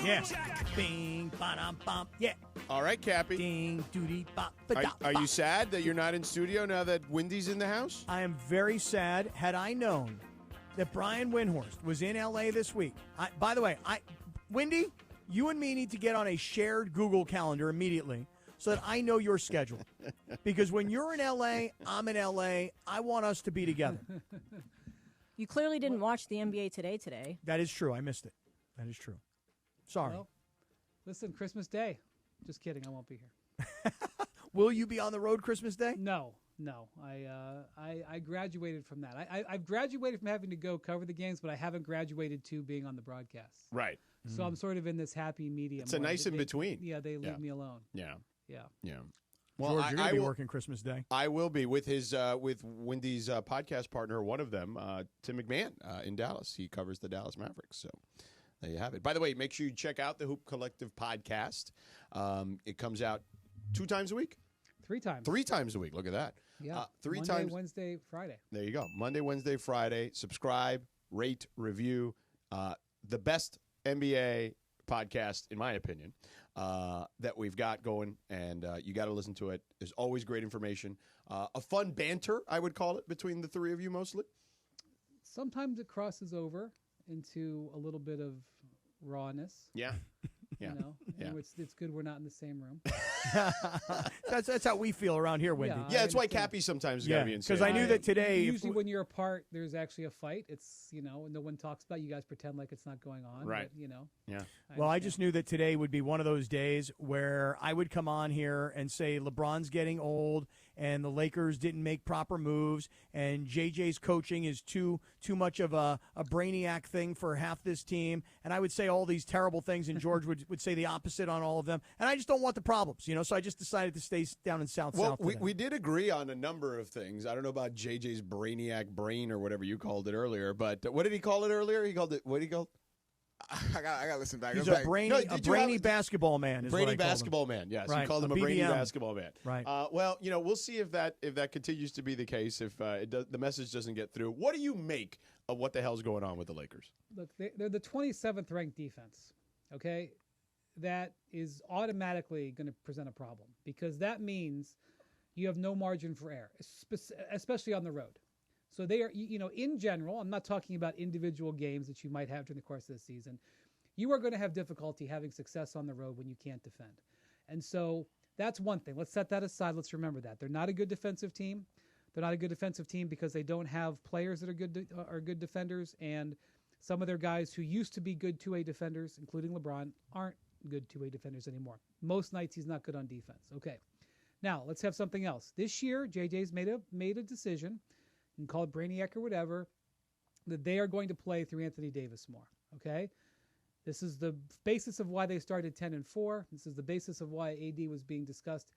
Yeah. Bing, ba-dum, bum. Yeah. All right, Cappy. Ding, doody, bop, Are you sad that you're not in studio now that Windy's in the house? I am very sad. Had I known that Brian Windhorst was in L.A. this week. By the way, Windy, you and me need to get on a shared Google Calendar immediately so that I know your schedule. Because when you're in L.A., I'm in L.A., I want us to be together. You clearly didn't watch the NBA today. That is true. I missed it. That is true. Sorry. Well, listen, Christmas Day. Just kidding. I won't be here. Will you be on the road Christmas Day? No. I graduated from that. I've graduated from having to go cover the games, but I haven't graduated to being on the broadcast. Right. So I'm sort of in this happy medium. It's a nice in between. Yeah, they leave me alone. Yeah. Yeah. Well, George, you're going to be working Christmas Day. I will be with with Wendy's podcast partner, one of them, Tim McMahon in Dallas. He covers the Dallas Mavericks. So there you have it. By the way, make sure you check out the Hoop Collective podcast. It comes out 2 times a week. 3 times. 3 times a week. Look at that. Yeah. 3 Monday, times. Wednesday, Friday. There you go. Monday, Wednesday, Friday. Subscribe, rate, review. The best NBA podcast, in my opinion, that we've got going, and you got to listen to it. There's always great information. A fun banter, I would call it, between the 3 of you mostly. Sometimes it crosses over into a little bit of rawness. Yeah. You know, it's good we're not in the same room. That's how we feel around here, Wendy. Yeah, that's why Cappy sometimes got to be in. Because I knew that today. Usually, when you're apart, there's actually a fight. It's no one talks about it. You guys pretend like it's not going on. Right. But, Yeah. I just knew that today would be one of those days where I would come on here and say LeBron's getting old and the Lakers didn't make proper moves and JJ's coaching is too much of a brainiac thing for half this team. And I would say all these terrible things, and George would say the opposite on all of them. And I just don't want the problems, so I just decided to stay down in South. Well, we did agree on a number of things. I don't know about JJ's brainiac brain or whatever you called it earlier, but what did he call it earlier? He called it, what did he call it? I got to listen back. He's a brainy basketball man. Brainy basketball man. Yes, right. He called him a brainy basketball man. Right. Well, we'll see if that continues to be the case. If the message doesn't get through, what do you make of what the hell's going on with the Lakers? Look, they're the 27th ranked defense. Okay, that is automatically going to present a problem because that means you have no margin for error, especially on the road. So they are, in general, I'm not talking about individual games that you might have during the course of the season. You are going to have difficulty having success on the road when you can't defend. And so that's one thing. Let's set that aside. Let's remember that. They're not a good defensive team. They're not a good defensive team because they don't have players that are good defenders. And some of their guys who used to be good two-way defenders, including LeBron, aren't good two-way defenders anymore. Most nights he's not good on defense. Okay. Now, let's have something else. This year, JJ's made a decision, you can call it brainiac or whatever, that they are going to play through Anthony Davis more, okay? This is the basis of why they started 10-4. This is the basis of why AD was being discussed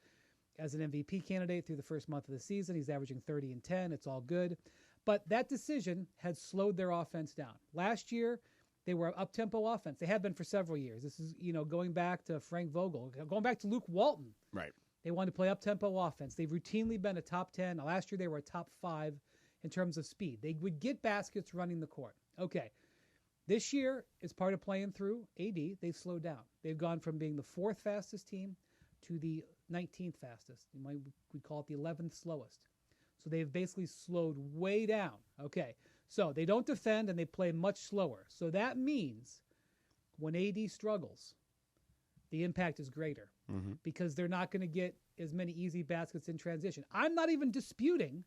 as an MVP candidate through the first month of the season. He's averaging 30 and 10. It's all good. But that decision had slowed their offense down. Last year, they were up-tempo offense. They have been for several years. This is, going back to Frank Vogel, going back to Luke Walton. Right. They wanted to play up-tempo offense. They've routinely been a top 10. Now, last year, they were a top 5 in terms of speed. They would get baskets running the court. Okay. This year, as part of playing through AD, they've slowed down. They've gone from being the 4th fastest team to the 19th fastest. We'd call it the 11th slowest. So they've basically slowed way down. Okay. So they don't defend and they play much slower. So that means when AD struggles, the impact is greater because they're not going to get as many easy baskets in transition. I'm not even disputing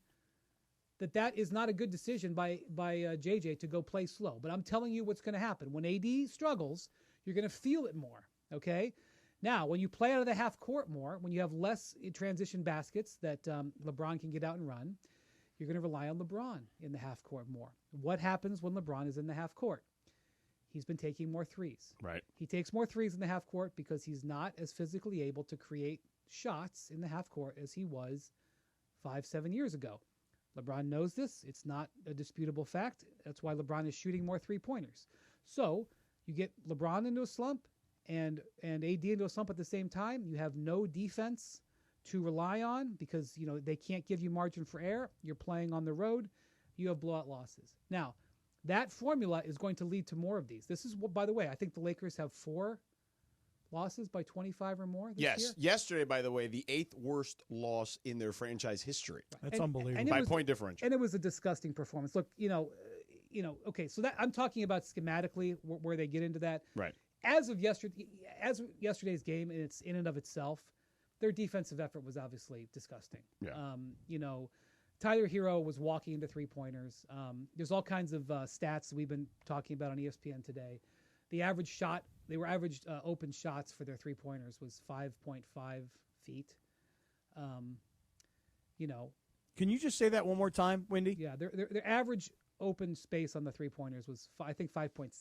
that is not a good decision by JJ to go play slow. But I'm telling you what's going to happen. When AD struggles, you're going to feel it more, okay? Now, when you play out of the half court more, when you have less transition baskets that LeBron can get out and run, you're going to rely on LeBron in the half court more. What happens when LeBron is in the half court? He's been taking more threes. Right. He takes more threes in the half court because he's not as physically able to create shots in the half court as he was 5-7 years ago. LeBron knows this. It's not a disputable fact. That's why LeBron is shooting more three-pointers. So you get LeBron into a slump and AD into a slump at the same time. You have no defense to rely on because they can't give you margin for error. You're playing on the road. You have blowout losses. Now, That formula is going to lead to more of these. This is what, by the way, I think the Lakers have 4 losses by 25 or more this year. Yesterday, by the way, the 8th worst loss in their franchise history. That's unbelievable. And by point differential. And it was a disgusting performance. Look, okay, so that I'm talking about schematically where they get into that. Right. As of yesterday's game, and it's in and of itself, their defensive effort was obviously disgusting. Yeah. Tyler Hero was walking into 3-pointers. There's all kinds of stats we've been talking about on ESPN today. The average shot, averaged open shots for their 3-pointers was 5.5 feet. Can you just say that one more time, Wendy? Yeah, their average open space on the 3-pointers was I think 5.6.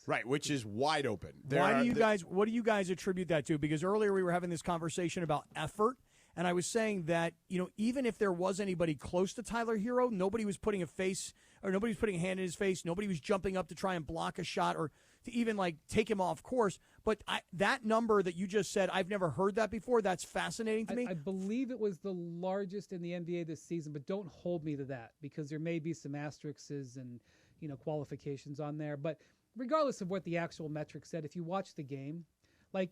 Right, which is wide open. What do you guys attribute that to? Because earlier we were having this conversation about effort, and I was saying that, even if there was anybody close to Tyler Hero, nobody was putting a hand in his face, nobody was jumping up to try and block a shot or to even take him off course. But that number that you just said, I've never heard that before. That's fascinating to me. I believe it was the largest in the NBA this season, but don't hold me to that because there may be some asterisks and qualifications on there. But regardless of what the actual metric said, if you watch the game,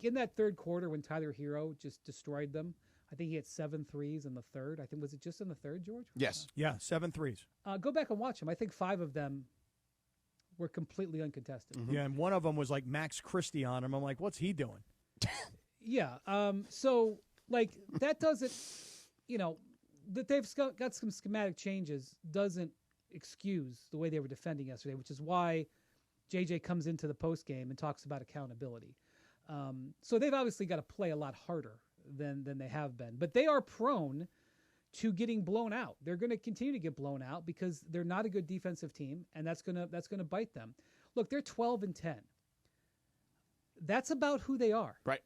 in that third quarter when Tyler Hero just destroyed them, I think he had 7 threes in the third. Was it just in the third, George? Yes. Yeah, 7 threes. Go back and watch him. I think 5 of them were completely uncontested. Mm-hmm. Yeah, and one of them was Max Christie on him. I'm like, what's he doing? Yeah. So that doesn't, that they've got some schematic changes doesn't excuse the way they were defending yesterday, which is why JJ comes into the post game and talks about accountability. So they've obviously got to play a lot harder than they have been, but they are prone to getting blown out. They're going to continue to get blown out because they're not a good defensive team, and that's going to bite them. Look, they're 12-10. That's about who they are. Right.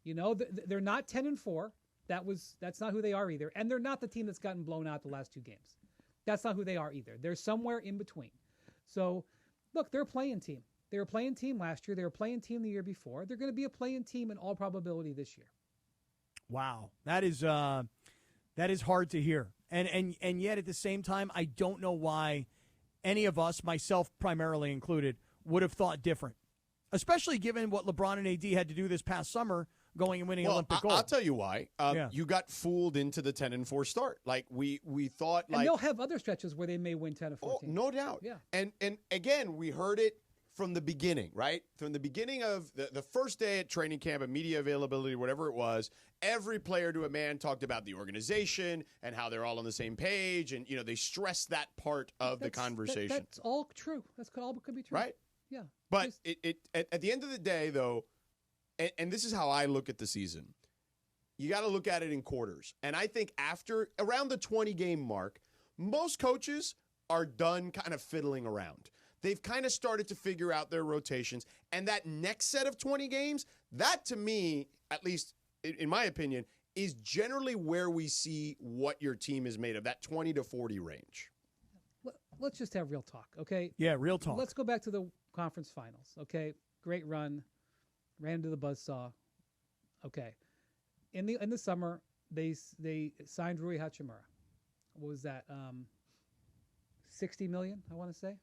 They're not 10-4. That's not who they are either, and they're not the team that's gotten blown out the last 2 games. That's not who they are either. They're somewhere in between. So, look, they're a play-in team. They were a play-in team last year. They were a play-in team the year before. They're going to be a play-in team in all probability this year. Wow, that is hard to hear, and yet at the same time, I don't know why any of us, myself primarily included, would have thought different, especially given what LeBron and AD had to do this past summer, going and winning Olympic gold. I'll tell you why. You got fooled into the 10-4 start. We thought and they'll have other stretches where they may win 10 or 14. Oh, no doubt. Yeah. And again, we heard it from the beginning, right? From the beginning of the first day at training camp and media availability, whatever it was, every player to a man talked about the organization and how they're all on the same page. And, they stressed that part of the conversation. That's all true. That's all could be true. Right? Yeah. But at the end of the day, though, and this is how I look at the season, you got to look at it in quarters. And I think around the 20-game mark, most coaches are done kind of fiddling around. They've kind of started to figure out their rotations. And that next set of 20 games, that to me, at least in my opinion, is generally where we see what your team is made of, that 20 to 40 range. Let's just have real talk, okay? Yeah, real talk. Let's go back to the conference finals, okay? Great run, ran into the buzzsaw. Okay. In the summer, they signed Rui Hachimura. What was that? $60 million, I want to say.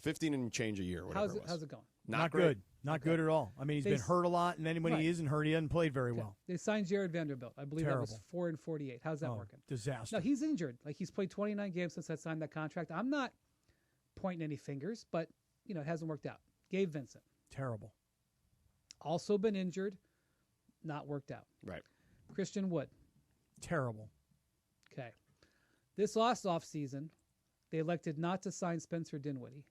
15 and change a year. How's it going? Not good. Not good at all. I mean, he's been hurt a lot, and then when he isn't hurt, he hasn't played very well. They signed Jared Vanderbilt. I believe that was 4-48. How's that working? Disaster. No, he's injured. He's played 29 games since I signed that contract. I'm not pointing any fingers, but it hasn't worked out. Gabe Vincent. Terrible. Also been injured, not worked out. Right. Christian Wood. Terrible. Okay. This last offseason, they elected not to sign Spencer Dinwiddie.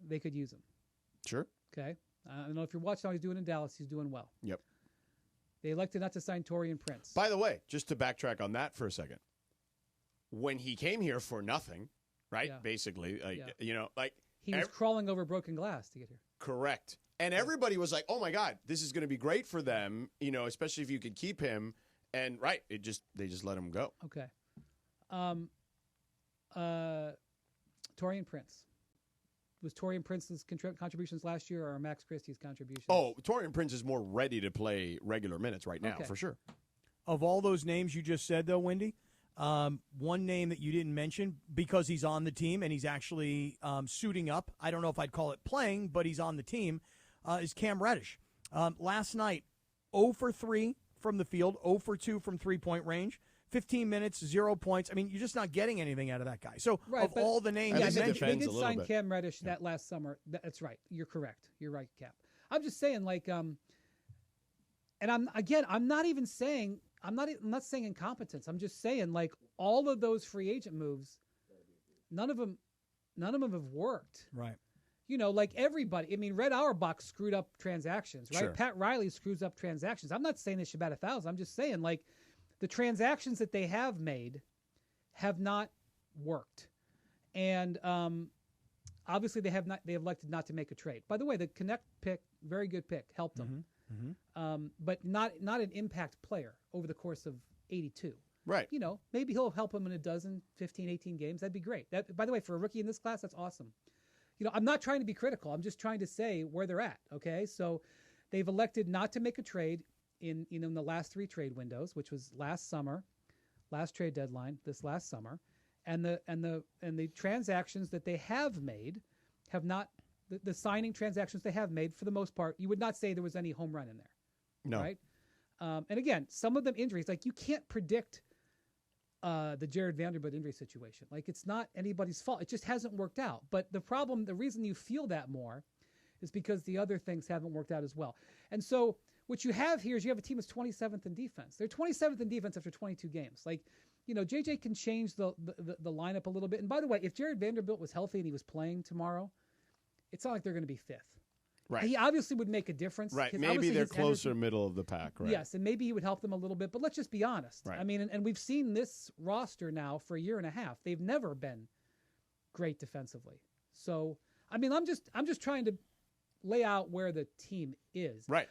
They could use him. Sure. Okay. I don't know if you're watching how he's doing in Dallas. He's doing well. Yep. They elected not to sign Torian Prince. By the way, just to backtrack on that for a second, when he came here for nothing, right? Yeah. Basically, he was crawling over broken glass to get here. Correct. And everybody was like, "Oh my God, this is going to be great for them," especially if you could keep him. And they just let him go. Okay. Torian Prince. Was Torian Prince's contributions last year or Max Christie's contributions? Oh, Torian Prince is more ready to play regular minutes right now, for sure. Of all those names you just said, though, Wendy, One name that you didn't mention because he's on the team and he's actually suiting up. I don't know if I'd call it playing, but he's on the team, is Cam Reddish. Last night, 0 for 3 from the field, 0 for 2 from three-point range. 15 minutes, 0 points. I mean, you're just not getting anything out of that guy. So, Right, of but- all the names Yeah, you they mentioned, defend- They a did little sign bit. Cam Reddish that last summer. That's right. You're correct. You're right, Cap. I'm just saying, like, and I'm not even saying I'm not saying incompetence. I'm just saying, like, all of those free agent moves, none of them have worked. right? You know, like everybody. I mean, Red Auerbach screwed up transactions, right? Sure. Pat Riley screws up transactions. I'm not saying they should bat 1,000. I'm just saying, like, the transactions that they have made have not worked, and obviously they have not. They elected not to make a trade. By the way, the Connect pick, very good pick, helped them, but not an impact player over the course of 82. Right. You know, maybe he'll help him in a dozen, 15, 18 games. That'd be great. That, by the way, for a rookie in this class, that's awesome. You know, I'm not trying to be critical. I'm just trying to say where they're at. Okay, so they've elected not to make a trade in the last 3 trade windows, which was last summer, last trade deadline, this last summer, and the transactions that they have made have not the signing transactions they have made for the most part. You would not say there was any home run in there, No. right? And again, some of them injuries, like you can't predict the Jared Vanderbilt injury situation. Like it's not anybody's fault. It just hasn't worked out. But the reason you feel that more is because the other things haven't worked out as well. And so what you have here is you have a team that's 27th in defense. They're 27th in defense after 22 games. Like, you know, JJ can change the lineup a little bit. And by the way, if Jared Vanderbilt was healthy and he was playing tomorrow, it's not like they're going to be 5th. Right. He obviously would make a difference. Right. 'cause Maybe obviously they're his closer energy- middle of the pack, right? Yes, and maybe he would help them a little bit. But let's just be honest. Right. I mean, and we've seen this roster now for a year and a half. They've never been great defensively. So, I mean, I'm just trying to lay out where the team is. Right.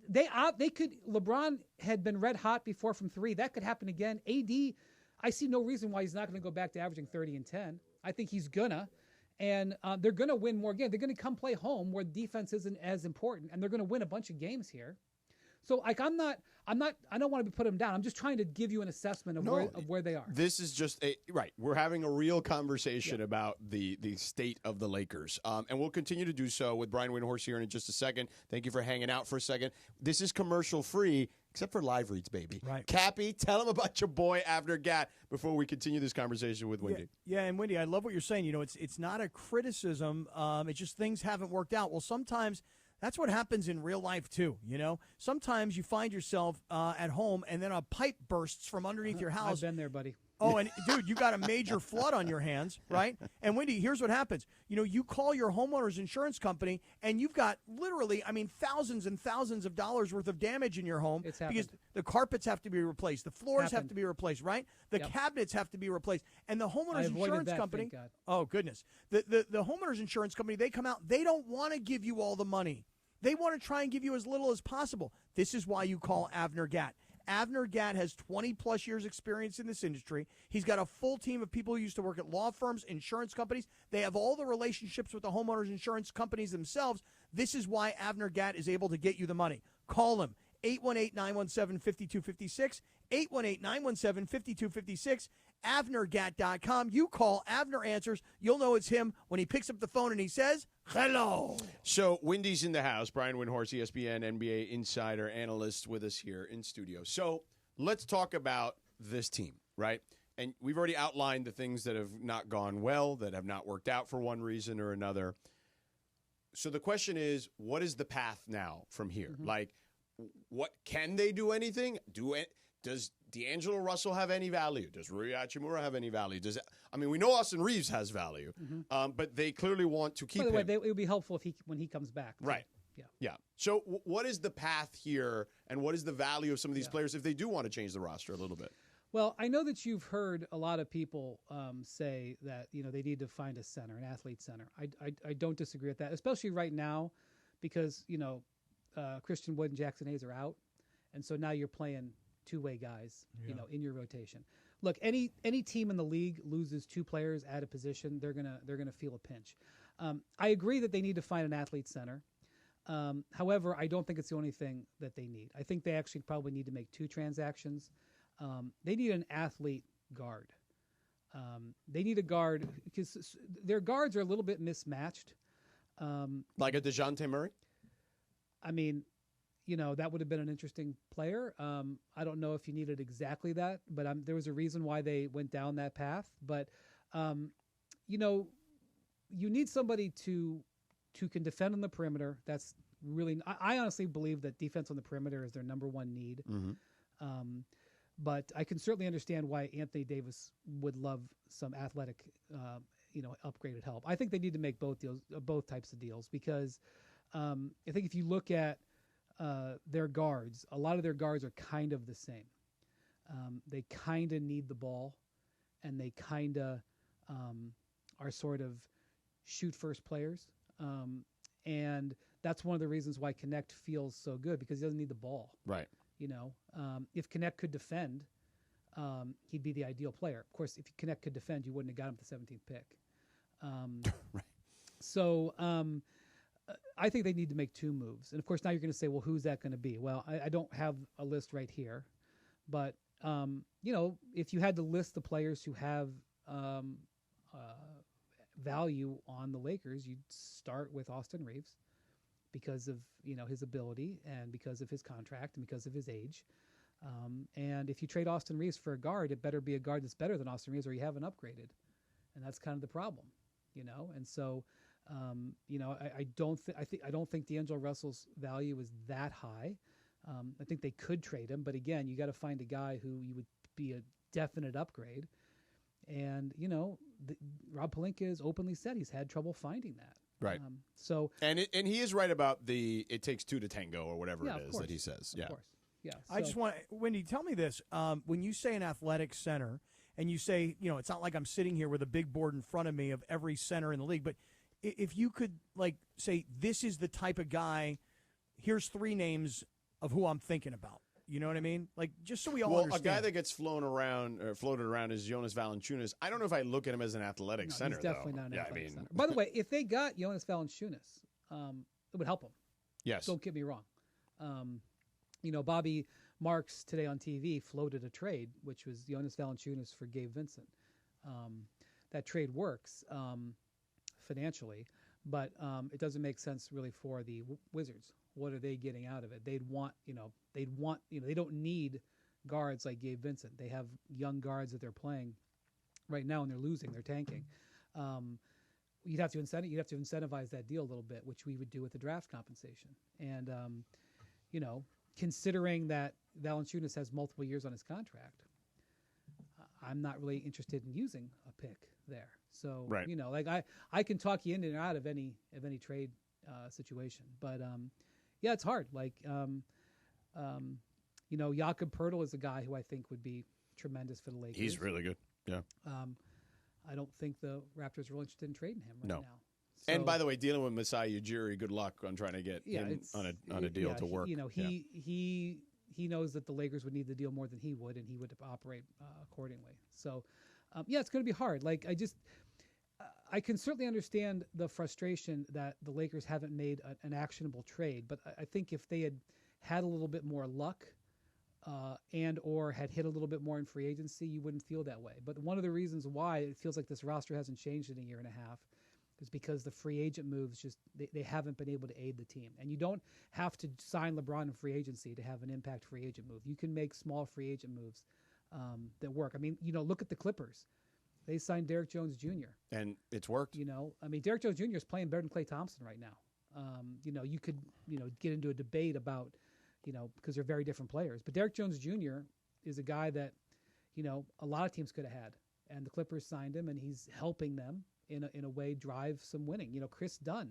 They could. LeBron had been red hot before from 3. That could happen again. AD, I see no reason why he's not going to go back to averaging 30 and 10. I think he's gonna. And they're going to win more games. They're going to come play home where defense isn't as important, and they're going to win a bunch of games here. So, like, I don't want to put them down. I'm just trying to give you an assessment of where they are. This is just right. We're having a real conversation about the state of the Lakers, and we'll continue to do so with Brian Windhorst here in just a second. Thank you for hanging out for a second. This is commercial free, except for live reads, baby. Right. Cappy, tell him about your boy Abner Gat before we continue this conversation with Windy. Yeah, and Wendy, I love what you're saying. You know, it's not a criticism. It's just things haven't worked out. Well, sometimes that's what happens in real life too. You know, sometimes you find yourself at home and then a pipe bursts from underneath your house. I've been there, buddy. Oh, and dude, you got a major flood on your hands, right? And Wendy, here's what happens. You know, you call your homeowner's insurance company, and you've got literally, I mean, thousands and thousands of dollars worth of damage in your home It's because happened. the carpets have to be replaced, the floors have Happened. to be replaced, right? The Yep. cabinets have to be replaced, and the I homeowner's avoided insurance that, company. thank God. Oh goodness, the homeowner's insurance company, they come out, they don't want to give you all the money. They want to try and give you as little as possible. This is why you call Avner Gat. Avner Gat has 20-plus years experience in this industry. He's got a full team of people who used to work at law firms, insurance companies. They have all the relationships with the homeowners insurance companies themselves. This is why Avner Gat is able to get you the money. Call him, 818-917-5256, 818-917-5256, AvnerGat.com. You call, Avner answers. You'll know it's him when he picks up the phone and he says, hello. So, Windy's in the house. Brian Windhorst, ESPN, NBA insider, analyst with us here in studio. So, let's talk about this team, right? And we've already outlined the things that have not gone well, that have not worked out for one reason or another. So, the question is, what is the path now from here? Like, what can they do anything? Does D'Angelo Russell have any value? Does Rui Hachimura have any value? We know Austin Reeves has value, but they clearly want to keep By the way, him. it would be helpful when he comes back. too. Right. Yeah. Yeah. So what is the path here, and what is the value of some of these players if they do want to change the roster a little bit? Well, I know that you've heard a lot of people say that they need to find a center, an athlete center. I don't disagree with that, especially right now, because Christian Wood and Jackson Hayes are out, and so now you're playing two-way guys, in your rotation. Look, any team in the league loses 2 players at a position, they're gonna feel a pinch. I agree that they need to find an athlete center. However, I don't think it's the only thing that they need. I think they actually probably need to make 2 transactions. They need an athlete guard. They need a guard because their guards are a little bit mismatched. Like a DeJounte Murray? I mean, that would have been an interesting player. I don't know if you needed exactly that, but there was a reason why they went down that path. But, you need somebody who can defend on the perimeter. That's really, I honestly believe that defense on the perimeter is their number one need. Mm-hmm. But I can certainly understand why Anthony Davis would love some athletic, upgraded help. I think they need to make both types of deals because I think if you look at their guards, a lot of their guards are kind of the same. They kind of need the ball, and they kind of are sort of shoot first players. And that's one of the reasons why Connect feels so good because he doesn't need the ball. Right. If Connect could defend, he'd be the ideal player. Of course, if Connect could defend, you wouldn't have got him the 17th pick. Right. So I think they need to make two moves. And of course, now you're going to say, well, who's that going to be? Well, I don't have a list right here, but if you had to list the players who have value on the Lakers, you'd start with Austin Reeves because of his ability and because of his contract and because of his age. And if you trade Austin Reeves for a guard, it better be a guard that's better than Austin Reeves, or you haven't upgraded. And that's kind of the problem, And so, I don't think D'Angelo Russell's value is that high. I think they could trade him, but again, you got to find a guy who you would be a definite upgrade. And Rob Pelinka has openly said he's had trouble finding that. Right. And he is right about it takes two to tango or whatever it is that he says. Of course. Yeah. I just want Wendy, tell me this. When you say an athletic center and you say, it's not like I'm sitting here with a big board in front of me of every center in the league, but if you could say, this is the type of guy, here's three names of who I'm thinking about. You know what I mean? Just so we all understand. A guy that gets floated around is Jonas Valanciunas. I don't know if I look at him as an athletic center, he's definitely not an though. athletic center. By the way, if they got Jonas Valanciunas, it would help him. Yes. Don't get me wrong. Bobby Marks today on TV floated a trade, which was Jonas Valanciunas for Gabe Vincent. That trade works financially, but it doesn't make sense really for the Wizards. What are they getting out of it? They don't need guards like Gabe Vincent. They have young guards that they're playing right now, and they're losing. They're tanking. You'd have to incentivize that deal a little bit, which we would do with the draft compensation. And considering that Valanciunas has multiple years on his contract, I'm not really interested in using a pick there. So right. I can talk you in and out of any trade situation, but it's hard. Jakob Poeltl is a guy who I think would be tremendous for the Lakers. He's really good. Yeah. I don't think the Raptors are interested in trading him now. So, and by the way, dealing with Masai Ujiri, good luck on trying to get him on a deal to work. He knows that the Lakers would need the deal more than he would, and he would operate accordingly. So, it's going to be hard. I can certainly understand the frustration that the Lakers haven't made an actionable trade, but I think if they had a little bit more luck and or had hit a little bit more in free agency, you wouldn't feel that way. But one of the reasons why it feels like this roster hasn't changed in a year and a half is because the free agent moves they haven't been able to aid the team. And you don't have to sign LeBron in free agency to have an impact free agent move. You can make small free agent moves that work. I mean, look at the Clippers. They signed Derrick Jones Jr. And it's worked. Derrick Jones Jr. is playing better than Klay Thompson right now. You could, get into a debate about, because they're very different players. But Derrick Jones Jr. is a guy that, a lot of teams could have had. And the Clippers signed him, and he's helping them in a way drive some winning. Chris Dunn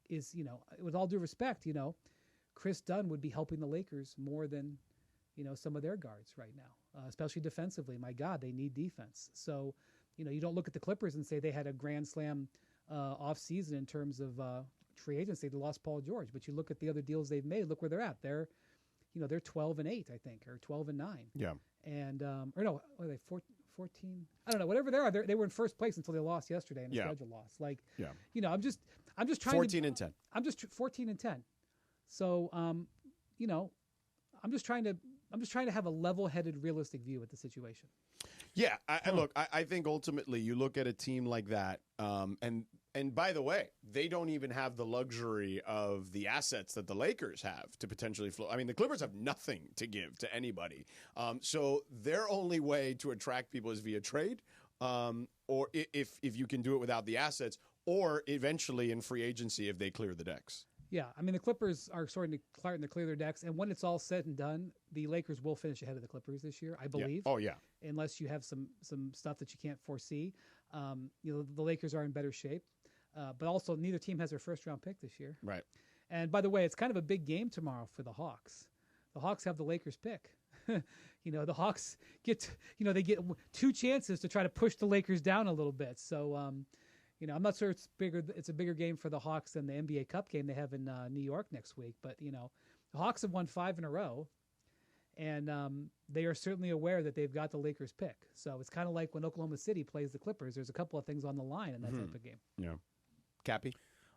is, with all due respect, Chris Dunn would be helping the Lakers more than, some of their guards right now, especially defensively. My God, they need defense. So, you don't look at the Clippers and say they had a grand slam off season in terms of free agency. They lost Paul George, but you look at the other deals they've made. Look where they're at. They're 12-8, I think, or 12-9. Yeah. And or no, are they 14? I don't know. Whatever they are, they were in first place until they lost yesterday in a schedule loss. I'm just trying 14 and 10. I'm just 14 and 10. So I'm just trying to I'm just trying to have a level-headed, realistic view at the situation. Yeah, I think ultimately you look at a team like that, and by the way, they don't even have the luxury of the assets that the Lakers have to potentially flow. I mean, the Clippers have nothing to give to anybody, so their only way to attract people is via trade, or if you can do it without the assets, or eventually in free agency if they clear the decks. Yeah, I mean, the Clippers are starting to clear their decks, and when it's all said and done, the Lakers will finish ahead of the Clippers this year, I believe. Yeah. Oh, yeah. Unless you have some stuff that you can't foresee. The Lakers are in better shape, but also neither team has their first-round pick this year. Right. And by the way, it's kind of a big game tomorrow for the Hawks. The Hawks have the Lakers pick. The Hawks get 2 chances to try to push the Lakers down a little bit. So, I'm not sure it's a bigger game for the Hawks than the NBA Cup game they have in New York next week. But, the Hawks have won 5 in a row, and they are certainly aware that they've got the Lakers pick. So it's kind of like when Oklahoma City plays the Clippers. There's a couple of things on the line in that type of game. Yeah. Cappy?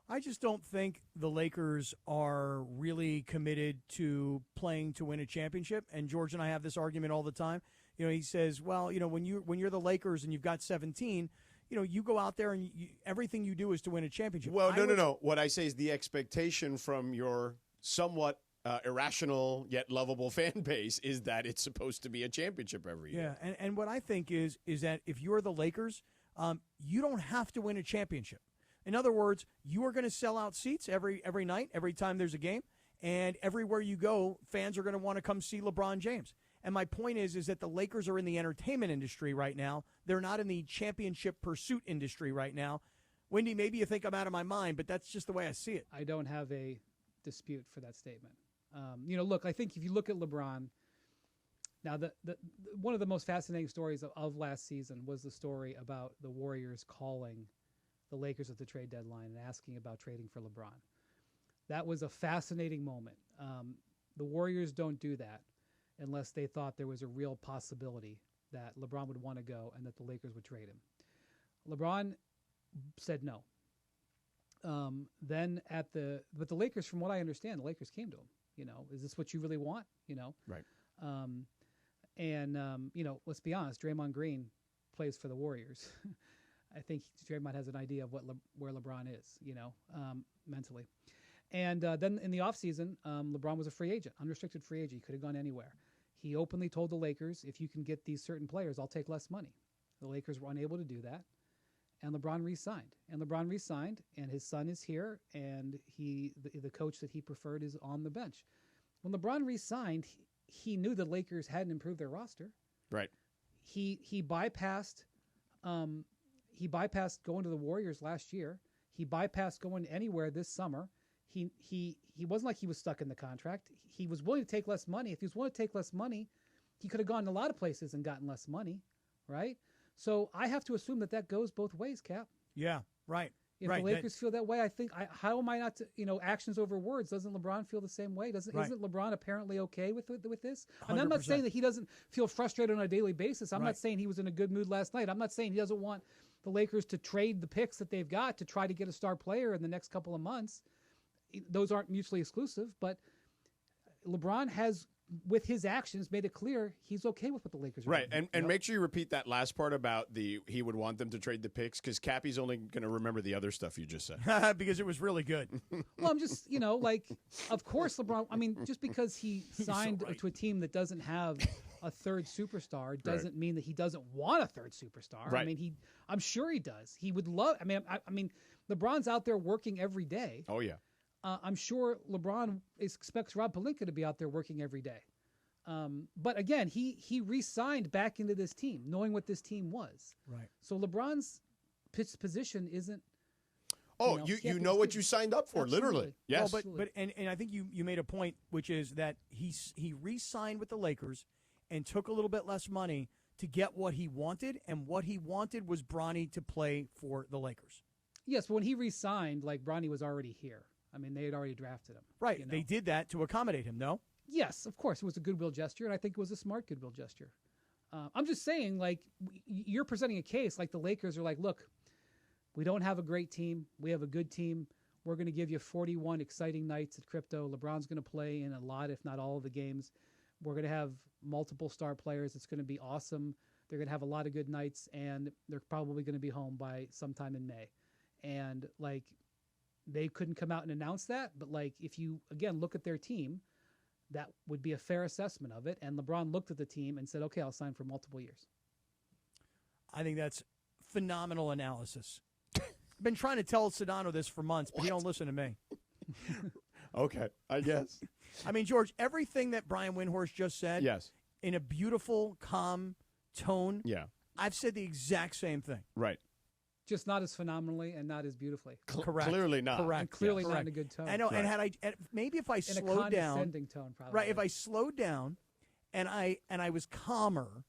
I just don't think the Lakers are really committed to playing to win a championship. And George and I have this argument all the time. He says, well, when you're the Lakers and you've got 17, you go out there and everything you do is to win a championship. Well, no. What I say is the expectation from your somewhat irrational yet lovable fan base is that it's supposed to be a championship every year. Yeah, and what I think is that if you're the Lakers, you don't have to win a championship. In other words, you are going to sell out seats every night, every time there's a game, and everywhere you go, fans are going to want to come see LeBron James. And my point is that the Lakers are in the entertainment industry right now. They're not in the championship pursuit industry right now. Wendy, maybe you think I'm out of my mind, but that's just the way I see it. I don't have a dispute for that statement. Look, I think if you look at LeBron, now the one of the most fascinating stories of last season was the story about the Warriors calling the Lakers at the trade deadline and asking about trading for LeBron. That was a fascinating moment. The Warriors don't do that unless they thought there was a real possibility that LeBron would want to go and that the Lakers would trade him. LeBron said no. But the Lakers, from what I understand, the Lakers came to him. Is this what you really want? Right. Let's be honest, Draymond Green plays for the Warriors. I think Draymond has an idea of where LeBron is, mentally. And then in the offseason, LeBron was a free agent, unrestricted free agent. He could have gone anywhere. He openly told the Lakers, if you can get these certain players, I'll take less money. The Lakers were unable to do that. And LeBron re-signed. And his son is here, and the coach that he preferred is on the bench. When LeBron re-signed, he knew the Lakers hadn't improved their roster. Right. He bypassed going to the Warriors last year. He bypassed going anywhere this summer. He wasn't like he was stuck in the contract. He was willing to take less money. If he was willing to take less money, he could have gone to a lot of places and gotten less money, right? So I have to assume that goes both ways, Cap. Yeah, right. If the Lakers feel that way, I think, how am I not to, actions over words? Doesn't LeBron feel the same way? Isn't LeBron apparently okay with this? And I'm not saying that he doesn't feel frustrated on a daily basis. I'm not saying he was in a good mood last night. I'm not saying he doesn't want the Lakers to trade the picks that they've got to try to get a star player in the next couple of months. Those aren't mutually exclusive, but LeBron has, with his actions, made it clear he's okay with what the Lakers are doing. Right, and make sure you repeat that last part about he would want them to trade the picks, because Cappy's only going to remember the other stuff you just said. Because it was really good. Well, I'm just, of course LeBron, just because he signed to a team that doesn't have a third superstar doesn't mean that he doesn't want a third superstar. Right. I'm sure he does. He would love, LeBron's out there working every day. Oh, yeah. I'm sure LeBron expects Rob Pelinka to be out there working every day. But again, he re-signed back into this team, knowing what this team was. Right. So LeBron's position isn't. Oh, you know what you signed up for, Absolutely. literally. Yes. Well, but I think you made a point, which is that he re-signed with the Lakers and took a little bit less money to get what he wanted, and what he wanted was Bronny to play for the Lakers. Yes, but when he re-signed, Bronny was already here. They had already drafted him. Right. They did that to accommodate him, no? Yes, of course. It was a goodwill gesture, and I think it was a smart goodwill gesture. I'm just saying, you're presenting a case like the Lakers are like, look, we don't have a great team. We have a good team. We're going to give you 41 exciting nights at Crypto. LeBron's going to play in a lot, if not all of the games. We're going to have multiple star players. It's going to be awesome. They're going to have a lot of good nights, and they're probably going to be home by sometime in May. And like, they couldn't come out and announce that, but like, if you again look at their team, that would be a fair assessment of it. And LeBron looked at the team and said, "Okay, I'll sign for multiple years." I think that's phenomenal analysis. I've been trying to tell Sedano this for months, but he don't listen to me. Okay, I guess. I mean, George, everything that Brian Windhorst just said, Yes. in a beautiful, calm tone, Yeah. I've said the exact same thing. Right. Just not as phenomenally and not as beautifully. Correct. Clearly not. Correct. And clearly Yes. not in Correct. a good tone. I know, Right. and maybe if I In a slowed down, condescending tone, probably. right? If I slowed down, and I was calmer,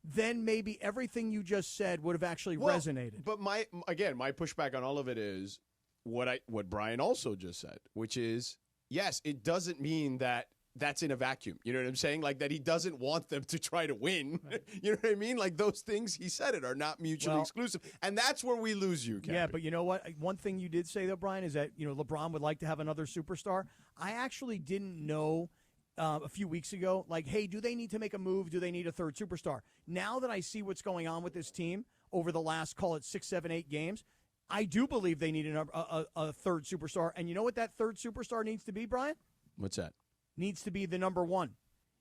then maybe everything you just said would have actually resonated. But my pushback on all of it is what Brian also just said, which is, yes, it doesn't mean that that's in a vacuum. You know what I'm saying? Like that he doesn't want them to try to win. Right. You know what I mean? Like those things he said it are not mutually exclusive. And that's where we lose you, Cappy. Yeah, but you know what? One thing you did say, though, Brian, is that LeBron would like to have another superstar. I actually didn't know a few weeks ago, like, hey, do they need to make a move? Do they need a third superstar? Now that I see what's going on with this team over the last, call it 6, 7, 8 games, I do believe they need a third superstar. And you know what that third superstar needs to be, Brian? What's that? Needs to be the number one.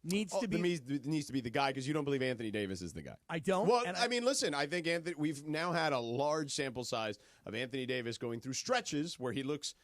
Needs to be the guy, because you don't believe Anthony Davis is the guy. I don't. Well, I mean, listen, I think we've now had a large sample size of Anthony Davis going through stretches where he looks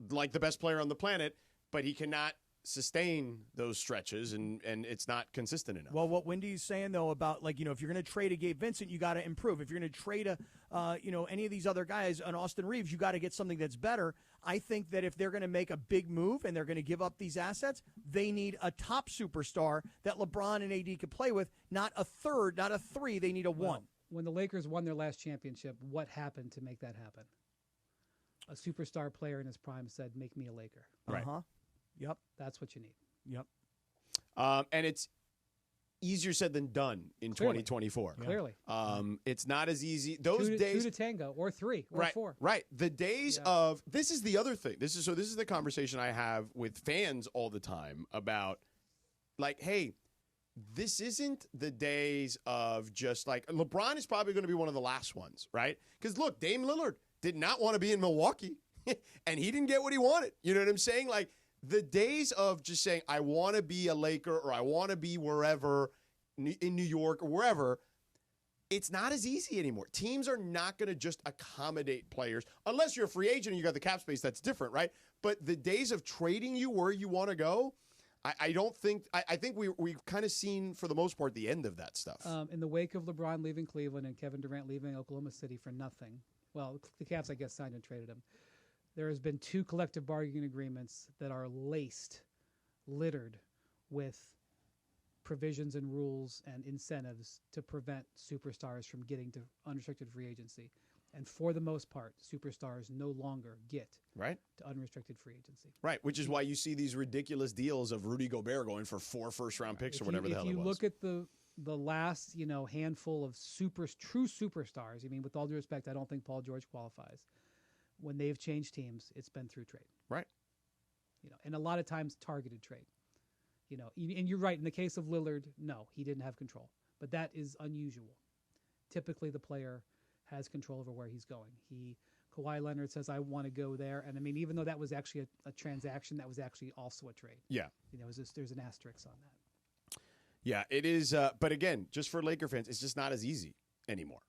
like the best player on the planet, but he cannot sustain those stretches, and it's not consistent enough. Well, what Wendy's saying, though, about, like, if you're going to trade a Gabe Vincent, you got to improve. If you're going to trade any of these other guys, an Austin Reeves, you got to get something that's better. I think that if they're going to make a big move and they're going to give up these assets, they need a top superstar that LeBron and AD could play with, not a third, not a three. They need a one. When the Lakers won their last championship, what happened to make that happen? A superstar player in his prime said, "Make me a Laker." Right. Uh-huh. Yep. That's what you need. Yep. And it's easier said than done in 2024. Clearly. It's not as easy. Those days. 2 to tango, or 3, or 4. Right. The days of, this is the other thing. This is the conversation I have with fans all the time about, like, hey, this isn't the days of just like, LeBron is probably going to be one of the last ones, right? Because look, Dame Lillard did not want to be in Milwaukee, and he didn't get what he wanted. You know what I'm saying? Like, the days of just saying, I want to be a Laker, or I want to be wherever, in New York or wherever, it's not as easy anymore. Teams are not going to just accommodate players. Unless you're a free agent and you got the cap space, that's different, right? But the days of trading you where you want to go, I think we've kind of seen, for the most part, the end of that stuff. In the wake of LeBron leaving Cleveland and Kevin Durant leaving Oklahoma City for nothing, well, the Cavs, I guess, signed and traded him. There has been 2 collective bargaining agreements that are littered with provisions and rules and incentives to prevent superstars from getting to unrestricted free agency. And for the most part, superstars no longer get to unrestricted free agency. Right, which is why you see these ridiculous deals of Rudy Gobert going for 4 first-round picks or whatever the hell it was. If you look at the last handful of true superstars, I mean, with all due respect, I don't think Paul George qualifies. When they've changed teams, it's been through trade. Right. And a lot of times targeted trade. And you're right. In the case of Lillard, no, he didn't have control. But that is unusual. Typically, the player has control over where he's going. Kawhi Leonard says, "I want to go there." And I mean, even though that was actually a transaction, that was actually also a trade. Yeah. There's an asterisk on that. Yeah, it is. But again, just for Laker fans, it's just not as easy anymore.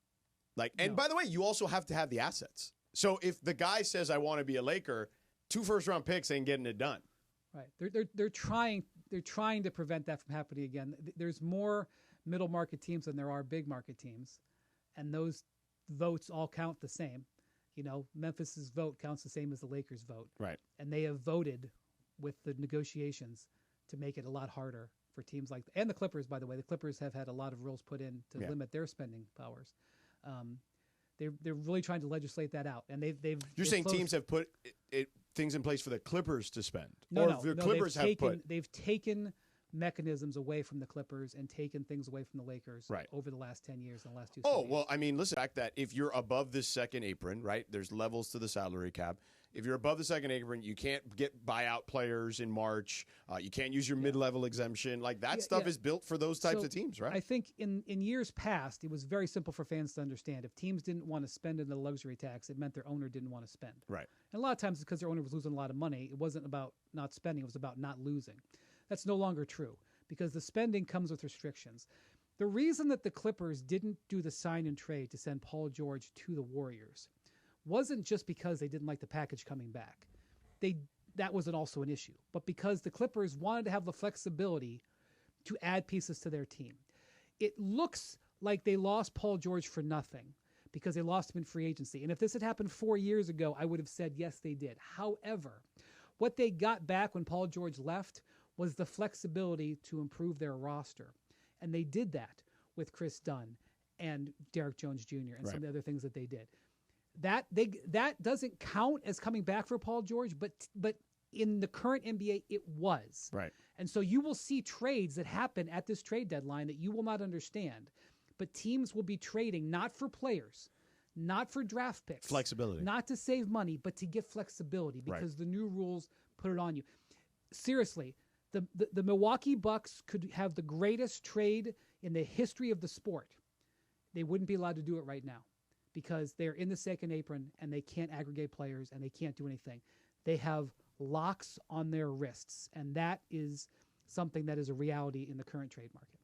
And by the way, you also have to have the assets. So if the guy says, "I want to be a Laker," 2 first-round picks ain't getting it done. Right. They're trying to prevent that from happening again. There's more middle market teams than there are big market teams, and those votes all count the same. Memphis's vote counts the same as the Lakers' vote. Right. And they have voted with the negotiations to make it a lot harder for teams and the Clippers, by the way. The Clippers have had a lot of rules put in to limit their spending powers. They're really trying to legislate that out, and You're saying teams have put things in place for the Clippers to spend, No, the Clippers they've taken mechanisms away from the Clippers and taken things away from the Lakers Right. over the last 10 years and the last two Oh, seasons. well, I mean, listen, the fact that if you're above this second apron, right, there's levels to the salary cap. If you're above the second apron, you can't get buyout players in March. You can't use your mid-level exemption. Like, that stuff is built for those types So of teams, right? I think in years past, it was very simple for fans to understand. If teams didn't want to spend in the luxury tax, it meant their owner didn't want to spend. Right. And a lot of times it's because their owner was losing a lot of money. It wasn't about not spending. It was about not losing. That's no longer true because the spending comes with restrictions. The reason that the Clippers didn't do the sign and trade to send Paul George to the Warriors wasn't just because they didn't like the package coming back. That wasn't also an issue, but because the Clippers wanted to have the flexibility to add pieces to their team. It looks like they lost Paul George for nothing because they lost him in free agency. And if this had happened 4 years ago, I would have said, yes, they did. However, what they got back when Paul George left was the flexibility to improve their roster. And they did that with Chris Dunn and Derek Jones Jr. and some of the other things that they did. That doesn't count as coming back for Paul George, but in the current NBA, it was. Right. And so you will see trades that happen at this trade deadline that you will not understand. But teams will be trading not for players, not for draft picks. Flexibility. Not to save money, but to get flexibility because the new rules put it on you. Seriously, the Milwaukee Bucks could have the greatest trade in the history of the sport. They wouldn't be allowed to do it right now because they're in the second apron and they can't aggregate players and they can't do anything. They have locks on their wrists, and that is something that is a reality in the current trade market.